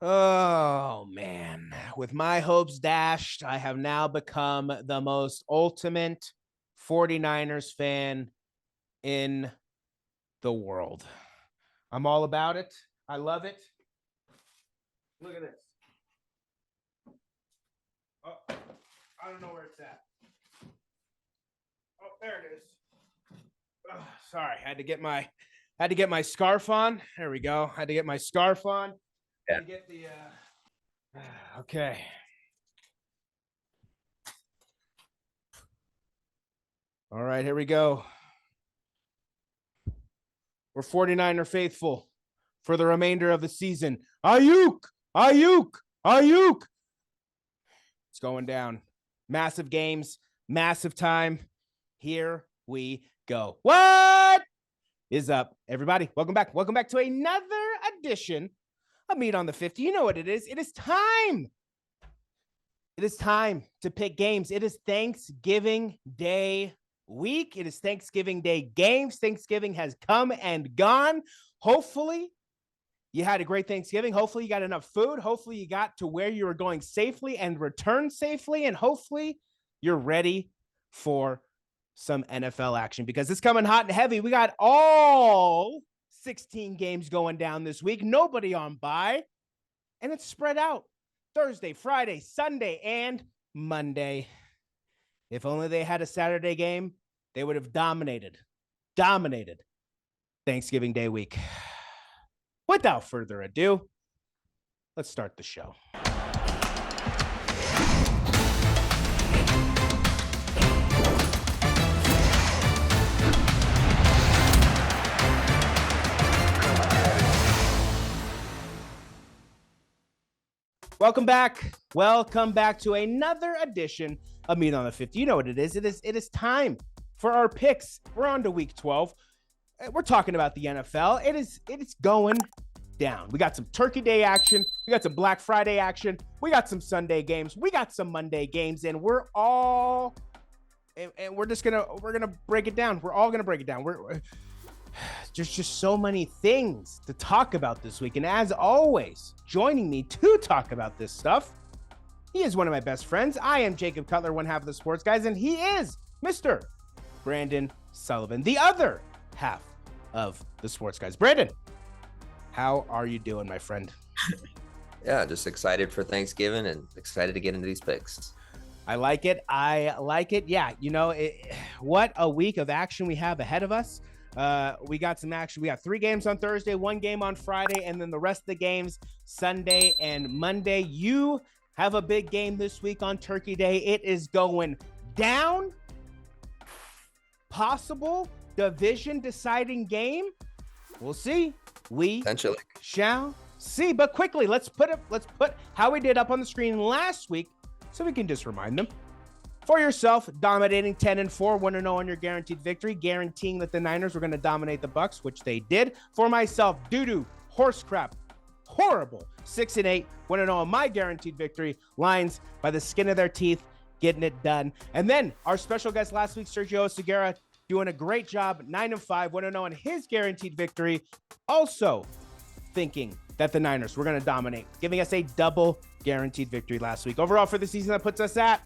Oh, man. With my hopes dashed, I have now become the most ultimate 49ers fan in the world. I'm all about it. I love it. Look at this. Oh, I don't know where it's at. Oh, there it is. Oh, sorry, had to get my scarf on. There we go. Had to get my scarf on. Yeah. Had to get the okay. All right, here we go. We're 49er faithful for the remainder of the season. Ayuk! It's going down. Massive games, massive time. Here we go. What is up, everybody? Welcome back. Welcome back to another edition of Meat on the 50. You know what it is. It is time. It is time to pick games. It is Thanksgiving Day week. It is Thanksgiving Day games. Thanksgiving has come and gone. Hopefully, you had a great Thanksgiving. Hopefully, you got enough food. Hopefully, you got to where you were going safely and returned safely. And hopefully, you're ready for some NFL action because it's coming hot and heavy. We got all 16 games going down this week. Nobody on bye. And it's spread out. Thursday, Friday, Sunday, and Monday. If only they had a Saturday game, they would have dominated Thanksgiving Day week. Without further ado, let's start the show. Welcome back. Welcome back to another edition of Meat on the 50. You know what it is. It is time for our picks. We're on to week 12. We're talking about the NFL. It is going down. We got some Turkey Day action. We got some Black Friday action. We got some Sunday games. We got some Monday games, and we're gonna break it down. We're all gonna break it down. There's just so many things to talk about this week. And as always, joining me to talk about this stuff, he is one of my best friends. I am Jacob Cutler, one half of the Sports Guys, and he is Mr. Brandon Sullivan, the other half of the Sports Guys. Brandon, how are you doing, my friend? Yeah, just excited for Thanksgiving and excited to get into these picks. I like it. Yeah, what a week of action we have ahead of us. We got some action. We got 3 games on Thursday, 1 game on Friday, and then the rest of the games Sunday and Monday. You have a big game this week on Turkey Day. It is going down. Possible division deciding game. We'll see. We Potentially shall see. But quickly, let's put how we did up on the screen last week so we can just remind them. For yourself, dominating 10-4, 1-0 on your guaranteed victory, guaranteeing that the Niners were going to dominate the Bucs, which they did. For myself, doo-doo, horse crap, horrible, 6-8, 1-0 on my guaranteed victory. Lions by the skin of their teeth, getting it done. And then our special guest last week, Sergio Segura, doing a great job, 9-5, 1-0 on his guaranteed victory. Also thinking that the Niners were going to dominate, giving us a double guaranteed victory last week. Overall for the season, that puts us at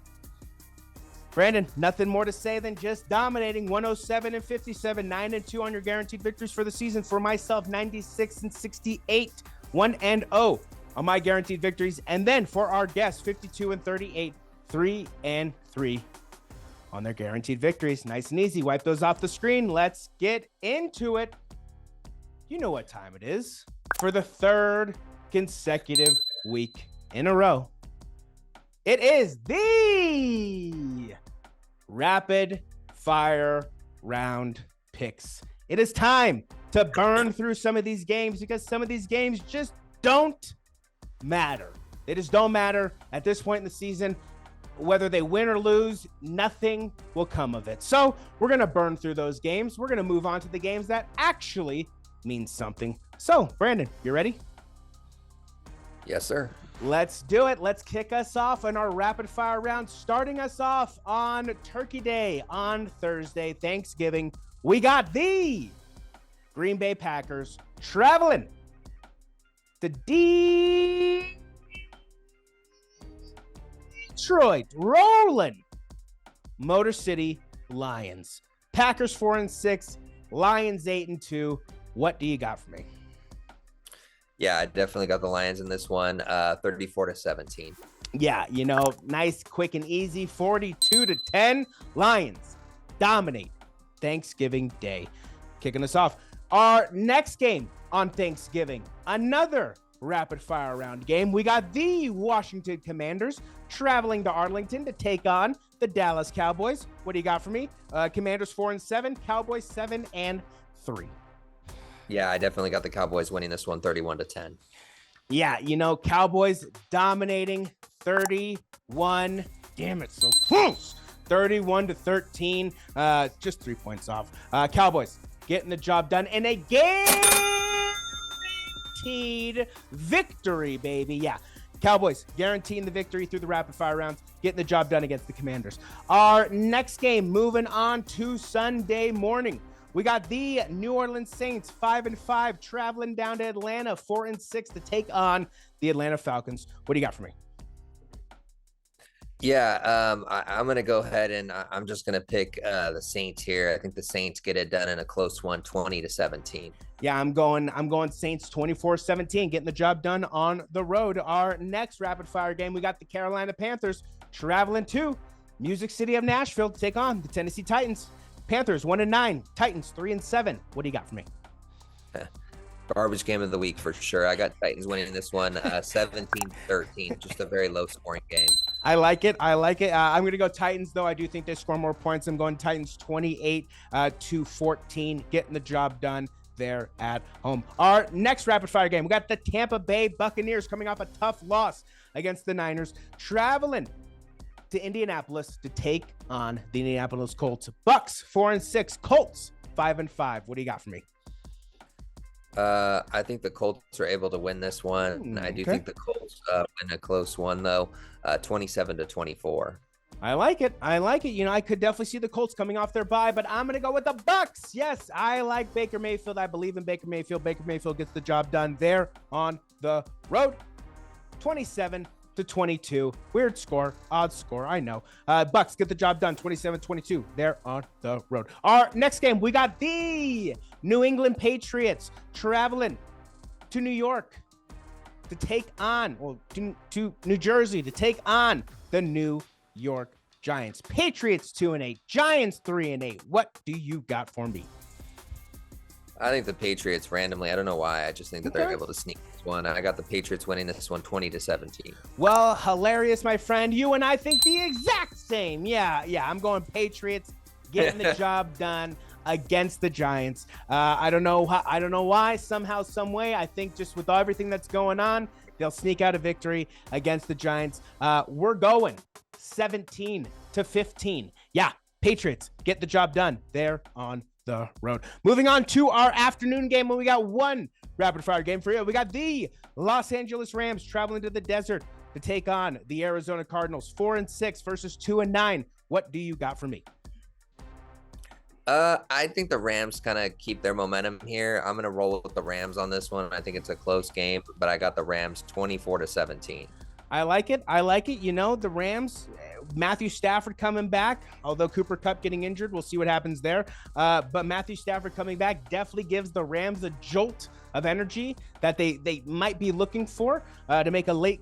Brandon, nothing more to say than just dominating 107-57, 9-2 on your guaranteed victories for the season. For myself, 96-68, 1-0 on my guaranteed victories. And then for our guests, 52-38, 3-3 on their guaranteed victories. Nice and easy. Wipe those off the screen. Let's get into it. You know what time it is. For the 3rd consecutive week in a row, it is the rapid fire round picks. It is time to burn through some of these games because some of these games just don't matter. They just don't matter at this point in the season. Whether they win or lose, nothing will come of it. So we're going to burn through those games. We're going to move on to the games that actually mean something. So, Brandon, you ready? Yes, sir. Let's do it. Let's kick us off on our rapid fire round, starting us off on Turkey Day on Thursday, Thanksgiving. We got the Green Bay Packers traveling to Detroit Detroit rolling. Motor City Lions. Packers 4-6, Lions 8-2. What do you got for me? Yeah, I definitely got the Lions in this one, 34-17. Yeah, nice, quick, and easy. 42-10. Lions dominate Thanksgiving Day. Kicking us off. Our next game on Thanksgiving, another rapid fire round game. We got the Washington Commanders traveling to Arlington to take on the Dallas Cowboys. What do you got for me? Commanders 4-7, Cowboys 7-3. Yeah, I definitely got the Cowboys winning this one, 31-10. Yeah, Cowboys dominating 31. Damn it, so close. 31-13. Just 3 points off. Cowboys getting the job done in a guaranteed victory, baby. Yeah, Cowboys guaranteeing the victory through the rapid fire rounds, getting the job done against the Commanders. Our next game, moving on to Sunday morning. We got the New Orleans Saints 5-5 traveling down to Atlanta 4-6 to take on the Atlanta Falcons. What do you got for me? Yeah, I'm going to go ahead and I'm just going to pick the Saints here. I think the Saints get it done in a close one, 20-17. Yeah, I'm going Saints 24-17, getting the job done on the road. Our next rapid fire game, we got the Carolina Panthers traveling to Music City of Nashville to take on the Tennessee Titans. Panthers 1-9, Titans 3-7. What do you got for me? Garbage game of the week for sure. I got Titans winning this one, 17-13. Just a very low scoring game. I like it. I'm going to go Titans, though. I do think they score more points. I'm going Titans 28-14, getting the job done there at home. Our next rapid fire game, we got the Tampa Bay Buccaneers coming off a tough loss against the Niners, traveling to Indianapolis to take on the Indianapolis Colts. Bucks 4-6, Colts 5-5. What do you got for me? I think the Colts are able to win this one. I do think the Colts win a close one, though, 27-24. I like it. I could definitely see the Colts coming off their bye, but I'm going to go with the Bucks. Yes, I like Baker Mayfield. I believe in Baker Mayfield. Baker Mayfield gets the job done there on the road. 27-22. Weird score, odd score, I know. Bucks get the job done, 27-22. They're on the road. Our next game, we got the New England Patriots traveling to New York to take on, to New Jersey to take on the New York Giants. Patriots 2-8, Giants 3-8. What do you got for me? I think the Patriots randomly, I don't know why, I just think that they're able to sneak this one. I got the Patriots winning this one 20-17. Well, hilarious, my friend. You and I think the exact same. Yeah, I'm going Patriots getting the job done against the Giants. I don't know why, somehow, some way. I think just with everything that's going on, they'll sneak out a victory against the Giants. We're going 17-15. Yeah, Patriots get the job done there on the road. Moving on to our afternoon game, when we got one rapid fire game for you. We got the Los Angeles Rams traveling to the desert to take on the Arizona Cardinals. 4-6 versus 2-9. What do you got for me? I think the Rams kind of keep their momentum here. I'm going to roll with the Rams on this one. I think it's a close game, but I got the Rams 24-17. I like it. The Rams, Matthew Stafford coming back, although Cooper Kupp getting injured. We'll see what happens there. But Matthew Stafford coming back definitely gives the Rams a jolt of energy that they might be looking for to make a late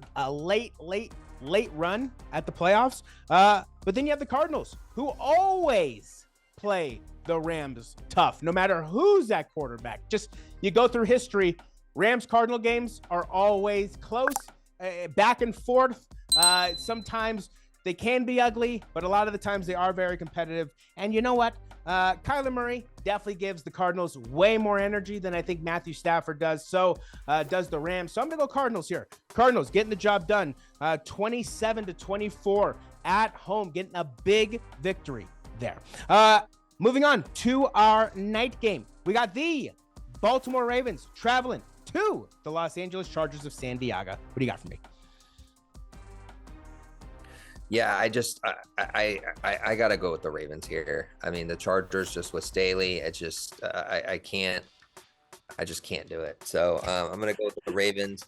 run at the playoffs. But then you have the Cardinals, who always play the Rams tough, no matter who's at quarterback. Just you go through history, Rams-Cardinal games are always close, back and forth. Sometimes they can be ugly, but a lot of the times they are very competitive. And you know what? Kyler Murray definitely gives the Cardinals way more energy than I think Matthew Stafford does. So does the Rams. So I'm going to go Cardinals here. Cardinals getting the job done, 27-24 at home, getting a big victory there. Moving on to our night game. We got the Baltimore Ravens traveling to the Los Angeles Chargers of San Diego. What do you got for me? Yeah, I gotta go with the Ravens here. I mean, the Chargers just with Staley, it's just I just can't do it. So I'm gonna go with the Ravens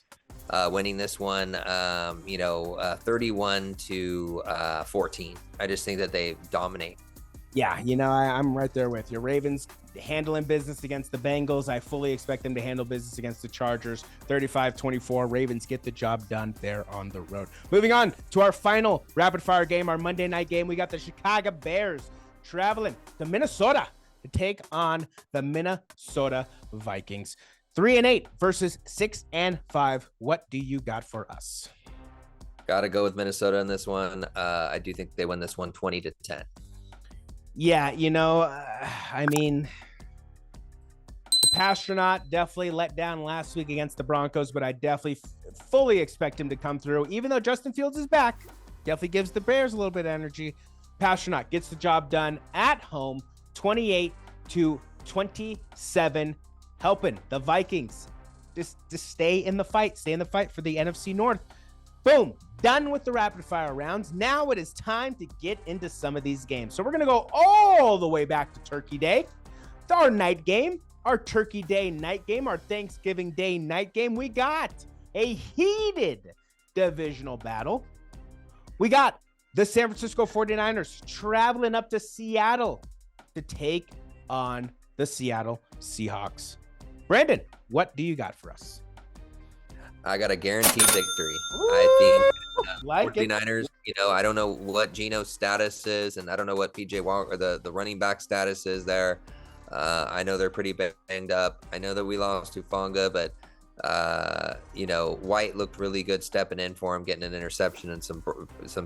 winning this one, 31 to 14. I just think that they dominate. Yeah, I'm right there with you. Ravens handling business against the Bengals. I fully expect them to handle business against the Chargers. 35-24. Ravens get the job done there on the road. Moving on to our final rapid fire game, our Monday night game. We got the Chicago Bears traveling to Minnesota to take on the Minnesota Vikings. 3-8 versus 6-5. What do you got for us? Got to go with Minnesota in this one. I do think they win this one 20-10. Yeah, the Pastronaut definitely let down last week against the Broncos, but I definitely fully expect him to come through. Even though Justin Fields is back, definitely gives the Bears a little bit of energy. Pastronaut gets the job done at home, 28-27, helping the Vikings just stay in the fight for the NFC North. Boom, done with the rapid fire rounds. Now it is time to get into some of these games. So we're going to go all the way back to Turkey Day. It's our night game, our Turkey Day night game, our Thanksgiving Day night game. We got a heated divisional battle. We got the San Francisco 49ers traveling up to Seattle to take on the Seattle Seahawks. Brandon, what do you got for us? I got a guaranteed victory. I think 49ers, I don't know what Geno's status is, and I don't know what PJ Walker, the running back status is there. I know they're pretty banged up. I know that we lost Hufanga, but White looked really good stepping in for him, getting an interception and some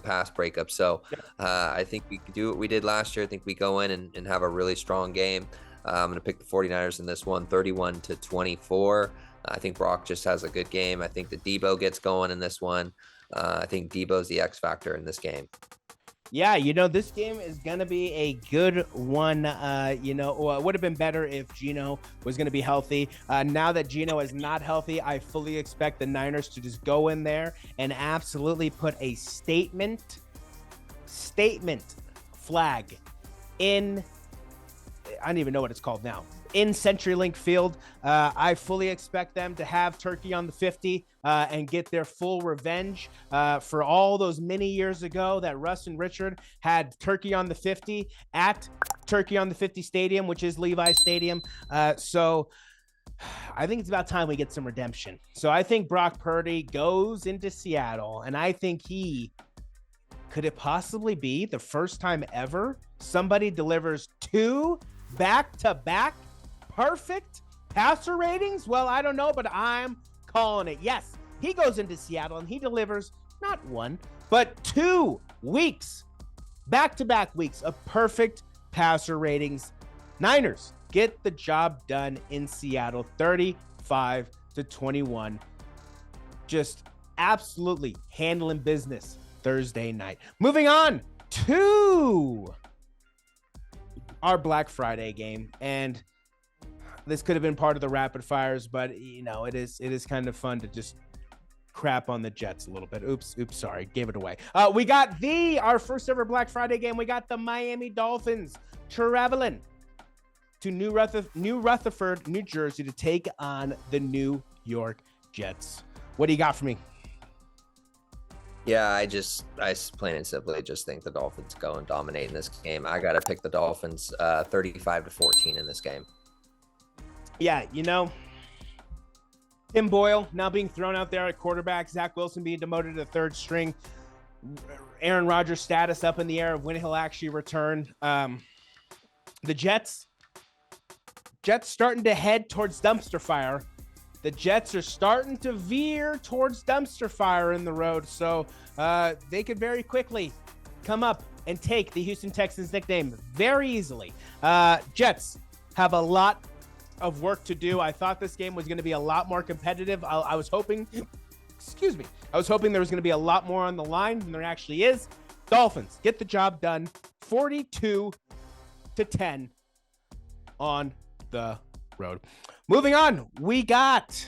pass breakups. So I think we can do what we did last year. I think we go in and have a really strong game. I'm going to pick the 49ers in this one, 31-24. I think Brock just has a good game. I think that Debo gets going in this one. I think Debo's the X factor in this game. Yeah, this game is going to be a good one. It would have been better if Geno was going to be healthy. Now that Geno is not healthy, I fully expect the Niners to just go in there and absolutely put a statement flag in, I don't even know what it's called now, in CenturyLink Field. I fully expect them to have Turkey on the 50 and get their full revenge for all those many years ago that Russ and Richard had Turkey on the 50 at Turkey on the 50 Stadium, which is Levi Stadium. So I think it's about time we get some redemption. So I think Brock Purdy goes into Seattle, and I think could it possibly be the first time ever somebody delivers 2 back-to-back perfect passer ratings? Well, I don't know, but I'm calling it. Yes, he goes into Seattle and he delivers not 1, but 2 weeks, back-to-back weeks of perfect passer ratings. Niners get the job done in Seattle, 35-21. Just absolutely handling business Thursday night. Moving on to our Black Friday game, and this could have been part of the rapid fires, but it is kind of fun to just crap on the Jets a little bit. Oops, sorry, gave it away. We got our first ever Black Friday game. We got the Miami Dolphins traveling to New Rutherford, New Jersey to take on the New York Jets. What do you got for me? Yeah, I plain and simply just think the Dolphins go and dominate in this game. I got to pick the Dolphins 35-14 in this game. Yeah, Tim Boyle now being thrown out there at quarterback, Zach Wilson being demoted to 3rd string, Aaron Rodgers' status up in the air of when he'll actually return. The Jets starting to head towards dumpster fire. The Jets are starting to veer towards dumpster fire in the road, so they could very quickly come up and take the Houston Texans nickname very easily. Jets have a lot of work to do. I thought this game was going to be a lot more competitive. I was hoping there was going to be a lot more on the line than there actually is. Dolphins get the job done, 42-10 on the road. Moving on, we got,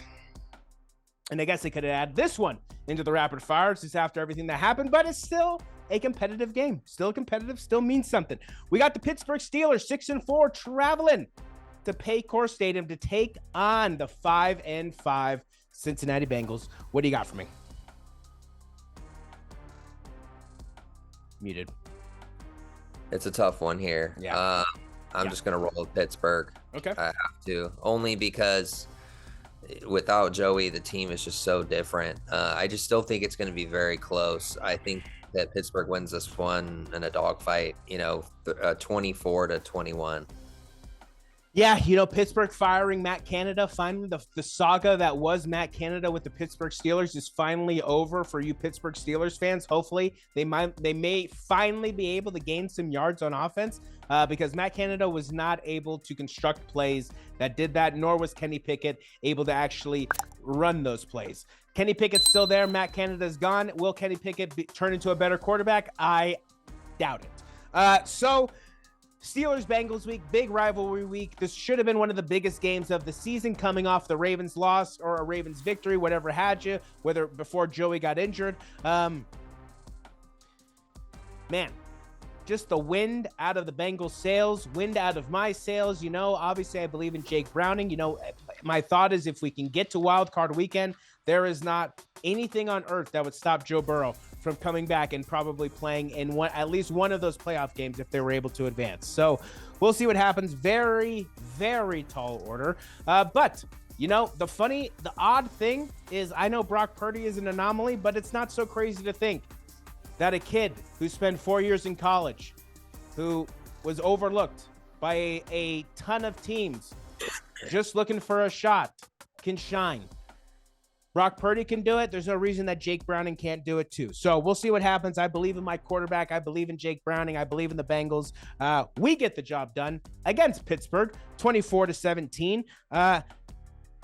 and I guess they could have added this one into the rapid fires just after everything that happened, but it's still a competitive game. Still competitive, still means something. We got the Pittsburgh Steelers, 6-4, traveling to Paycor Stadium to take on the 5-5 Cincinnati Bengals. What do you got for me? Muted. It's a tough one here. Yeah. I'm just gonna roll with Pittsburgh. Okay. I have to, only because without Joey, the team is just so different. I just still think it's going to be very close. I think that Pittsburgh wins this one in a dogfight, 24-21. Yeah, Pittsburgh firing Matt Canada. Finally, the saga that was Matt Canada with the Pittsburgh Steelers is finally over for you Pittsburgh Steelers fans. Hopefully, they may finally be able to gain some yards on offense because Matt Canada was not able to construct plays that did that, nor was Kenny Pickett able to actually run those plays. Kenny Pickett's still there. Matt Canada's gone. Will Kenny Pickett turn into a better quarterback? I doubt it. So Steelers-Bengals week, big rivalry week. This should have been one of the biggest games of the season, coming off the Ravens loss or a Ravens victory, whatever had you, whether before Joey got injured. Man, just the wind out of the Bengals' sails, wind out of my sails. Obviously I believe in Jake Browning. My thought is if we can get to wild card weekend, there is not anything on earth that would stop Joe Burrow from coming back and probably playing in at least one of those playoff games if they were able to advance. So we'll see what happens. Very, very tall order. But the odd thing is, I know Brock Purdy is an anomaly, but it's not so crazy to think that a kid who spent 4 years in college, who was overlooked by a ton of teams just looking for a shot, can shine. Brock Purdy can do it. There's no reason that Jake Browning can't do it too. So we'll see what happens. I believe in my quarterback. I believe in Jake Browning. I believe in the Bengals. We get the job done against Pittsburgh, 24-17.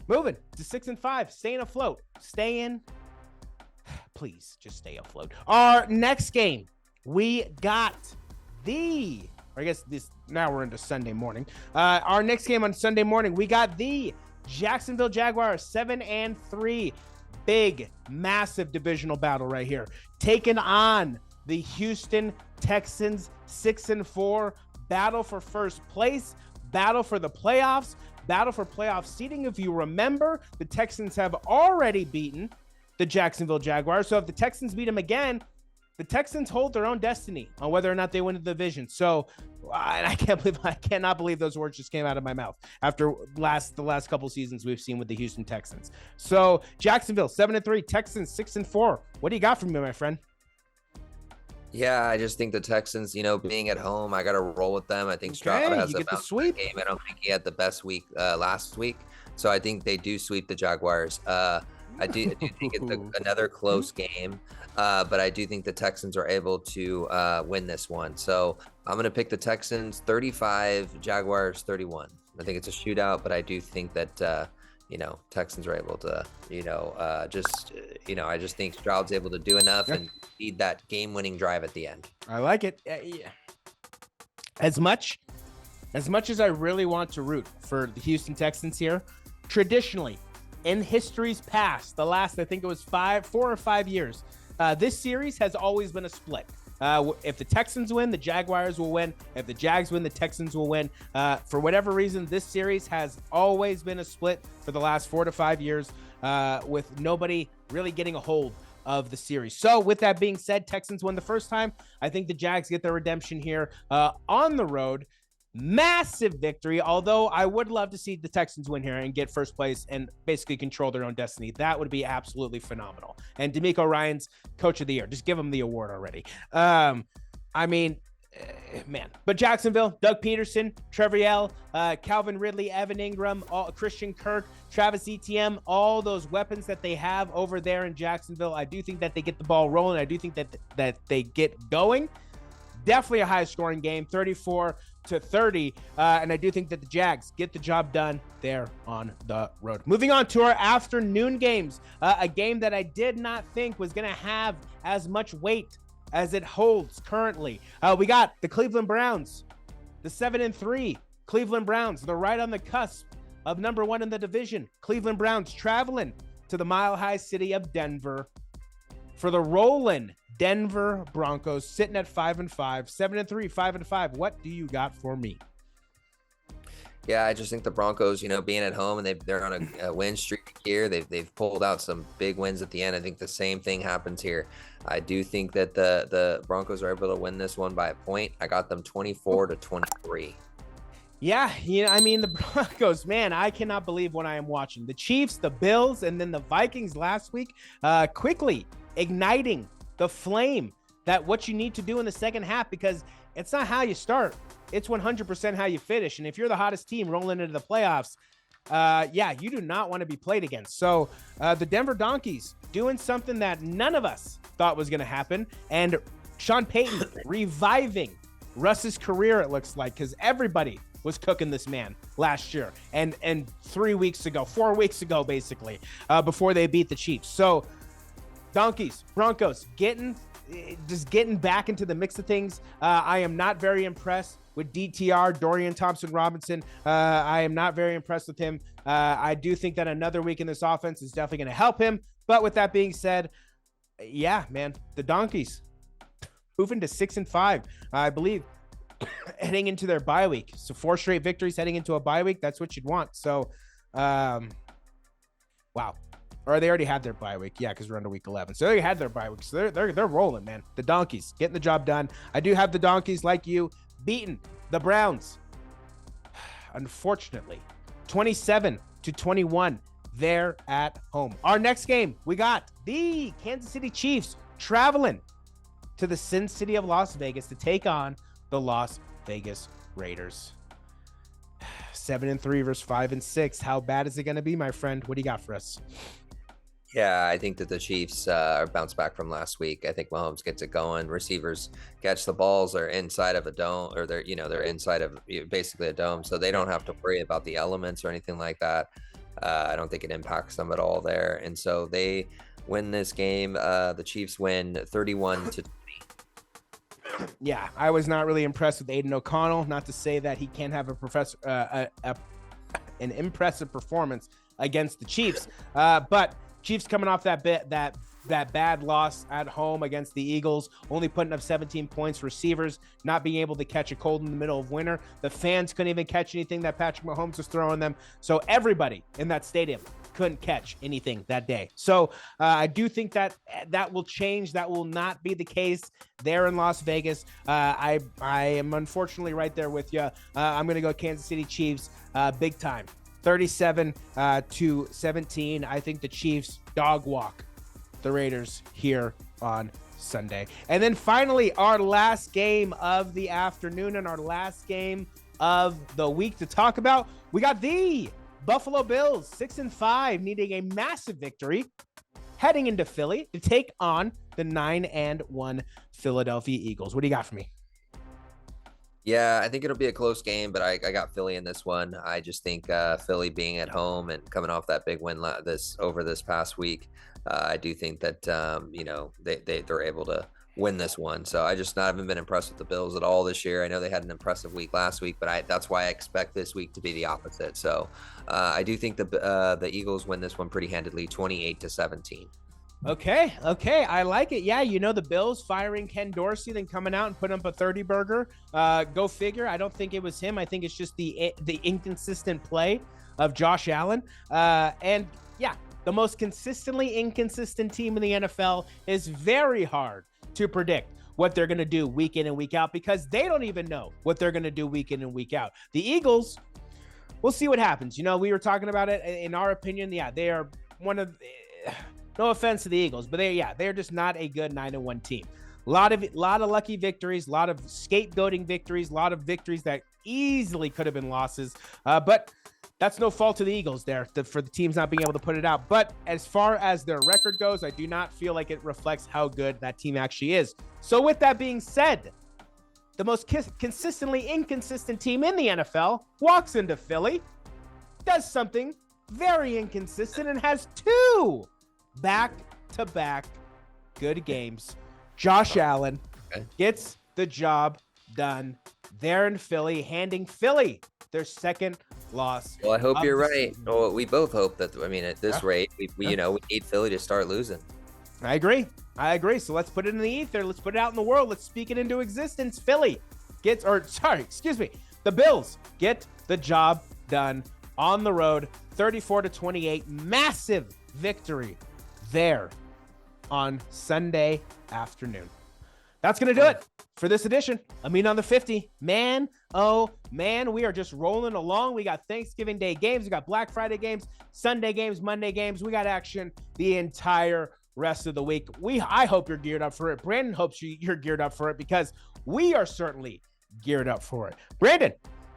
Moving to 6-5, staying afloat. Please just stay afloat. Our next game, we got now we're into Sunday morning. Our next game on Sunday morning, we got the Jacksonville Jaguars, 7-3. Big, massive divisional battle right here. Taking on the Houston Texans, 6-4. Battle for first place, battle for the playoffs, battle for playoff seeding. If you remember, the Texans have already beaten the Jacksonville Jaguars. So if the Texans beat them again, the Texans hold their own destiny on whether or not they win the division. So I cannot believe those words just came out of my mouth after the last couple seasons we've seen with the Houston Texans. So Jacksonville 7-3, Texans 6-4. What do you got from me, my friend? Yeah, I just think the Texans, being at home, I got to roll with them. I think Stroud has a sweep game. I don't think he had the best week last week, so I think they do sweep the Jaguars. I do think it's another close game, but I do think the Texans are able to win this one. So I'm going to pick the Texans 35, Jaguars 31. I think it's a shootout, but I do think that, Texans are able to, I just think Stroud's able to do enough and feed that game-winning drive at the end. I like it. As much as I really want to root for the Houston Texans here, traditionally, in history's past, the last, I think it was 4 or 5 years, this series has always been a split. If the Texans win, the Jaguars will win. If the Jags win, the Texans will win. For whatever reason, this series has always been a split for the last 4 to 5 years, with nobody really getting a hold of the series. So with that being said, Texans won the first time. I think the Jags get their redemption here on the road. Massive victory, although I would love to see the Texans win here and get first place and basically control their own destiny. That would be absolutely phenomenal. And D'Amico Ryan's Coach of the Year. Just give him the award already. But Jacksonville, Doug Peterson, Treviel, Calvin Ridley, Evan Ingram, Christian Kirk, Travis Etienne, all those weapons that they have over there in Jacksonville. I do think that they get the ball rolling. I do think that they get going. Definitely a high-scoring game, 34-30, and I do think that the Jags get the job done there on the road. Moving on to our afternoon games, a game that I did not think was going to have as much weight as it holds currently. We got the Cleveland Browns, the 7-3 Cleveland Browns. They're right on the cusp of number one in the division. Cleveland Browns traveling to the mile-high city of Denver for the rolling Denver Broncos, sitting at 5-5, 7-3, 5-5. What do you got for me? Yeah, I just think the Broncos, being at home and they're on a win streak here. They've pulled out some big wins at the end. I think the same thing happens here. I do think that the Broncos are able to win this one by a point. I got them 24-23. Yeah, I mean, the Broncos, man, I cannot believe what I am watching. The Chiefs, the Bills, and then the Vikings last week, quickly igniting the flame that what you need to do in the second half, because it's not how you start. It's 100% how you finish. And if you're the hottest team rolling into the playoffs, you do not want to be played against. So the Denver Donkeys doing something that none of us thought was going to happen. And Sean Payton reviving Russ's career, it looks like, because everybody was cooking this man last year and 4 weeks ago, basically, before they beat the Chiefs. So Donkeys, Broncos, getting back into the mix of things. I am not very impressed with DTR, Dorian Thompson-Robinson. I am not very impressed with him. I do think that another week in this offense is definitely going to help him. But with that being said, yeah, man, the Donkeys moving to 6-5, I believe, heading into their bye week. So 4 straight victories heading into a bye week. That's what you'd want. So, wow. Or they already had their bye week. Yeah, because we're under week 11. So they had their bye week. So they're rolling, man. The Donkeys getting the job done. I do have the Donkeys, like you, beating the Browns. Unfortunately, 27-21. They're at home. Our next game, we got the Kansas City Chiefs traveling to the Sin City of Las Vegas to take on the Las Vegas Raiders. 7-3 versus 5-6. How bad is it going to be, my friend? What do you got for us? Yeah, I think that the Chiefs are bounced back from last week. I think Mahomes gets it going. Receivers catch the balls. They're inside of a dome, or they're inside of basically a dome, so they don't have to worry about the elements or anything like that. I don't think it impacts them at all there, and so they win this game. The Chiefs win 31-20. Yeah, I was not really impressed with Aiden O'Connell. Not to say that he can't have an impressive performance against the Chiefs, but Chiefs coming off that bad loss at home against the Eagles, only putting up 17 points. Receivers not being able to catch a cold in the middle of winter. The fans couldn't even catch anything that Patrick Mahomes was throwing them. So everybody in that stadium couldn't catch anything that day. So I do think that will change. That will not be the case there in Las Vegas. I am unfortunately right there with you. I'm going to go Kansas City Chiefs big time. 37-17. I think the Chiefs dog walk the Raiders here on Sunday. And then finally, our last game of the afternoon and our last game of the week to talk about, we got the Buffalo Bills, 6-5, needing a massive victory, heading into Philly to take on the 9-1 Philadelphia Eagles. What do you got for me? Yeah, I think it'll be a close game, but I got Philly in this one. I just think Philly being at home and coming off that big win this past week, I do think that they're able to win this one. So I haven't been impressed with the Bills at all this year. I know they had an impressive week last week, but that's why I expect this week to be the opposite. So I do think the Eagles win this one pretty handedly, 28-17. Okay. I like it. Yeah, the Bills firing Ken Dorsey, then coming out and putting up a 30 burger. Go figure. I don't think it was him. I think it's just the inconsistent play of Josh Allen. And yeah, the most consistently inconsistent team in the NFL is very hard to predict what they're going to do week in and week out, because they don't even know what they're going to do week in and week out. The Eagles, we'll see what happens. We were talking about it. In our opinion, yeah, they are one of no offense to the Eagles, but they're just not a good 9-1 team. A lot of lucky victories, a lot of scapegoating victories, a lot of victories that easily could have been losses. But that's no fault to the Eagles there for the teams not being able to put it out. But as far as their record goes, I do not feel like it reflects how good that team actually is. So with that being said, the most consistently inconsistent team in the NFL walks into Philly, does something very inconsistent, and has 2 back-to-back good games. Josh Allen gets the job done there in Philly, handing Philly their second loss. Well, I hope you're right. Well, we both hope that. I mean, at this rate, we need Philly to start losing. I agree. So let's put it in the ether. Let's put it out in the world. Let's speak it into existence. The Bills get the job done on the road, 34-28, massive victory there on Sunday afternoon. That's going to do it for this edition. On the 50. Man, oh man, we are just rolling along. We got Thanksgiving Day games. We got Black Friday games, Sunday games, Monday games. We got action the entire rest of the week. I hope you're geared up for it. Brandon hopes you're geared up for it, because we are certainly geared up for it. Brandon,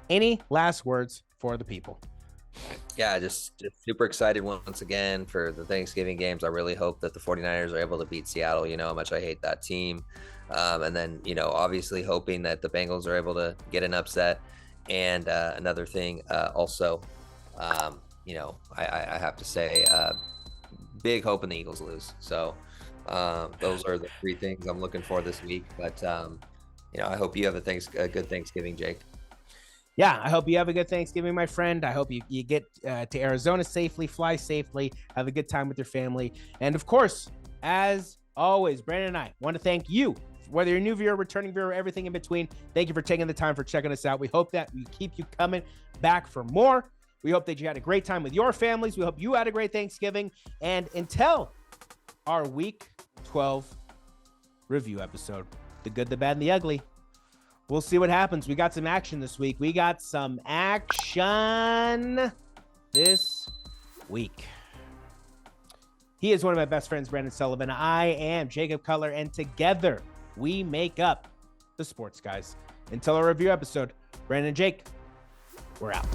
any last words for the people? Yeah, just super excited once again for the Thanksgiving games. I really hope that the 49ers are able to beat Seattle. You know how much I hate that team. And then, obviously hoping that the Bengals are able to get an upset. And another thing, also, I have to say, big hope in the Eagles lose. So those are the three things I'm looking for this week. But, I hope you have a good Thanksgiving, Jake. Yeah, I hope you have a good Thanksgiving, my friend. I hope you get to Arizona safely, fly safely, have a good time with your family. And of course, as always, Brandon and I want to thank you, whether you're a new viewer, returning viewer, everything in between. Thank you for taking the time for checking us out. We hope that we keep you coming back for more. We hope that you had a great time with your families. We hope you had a great Thanksgiving. And until our Week 12 review episode, the good, the bad, and the ugly, we'll see what happens. We got some action this week. We got some action this week. He is one of my best friends, Brandon Sullivan. I am Jacob Cutler, and together we make up the Sports Guys. Until our review episode, Brandon and Jake, we're out.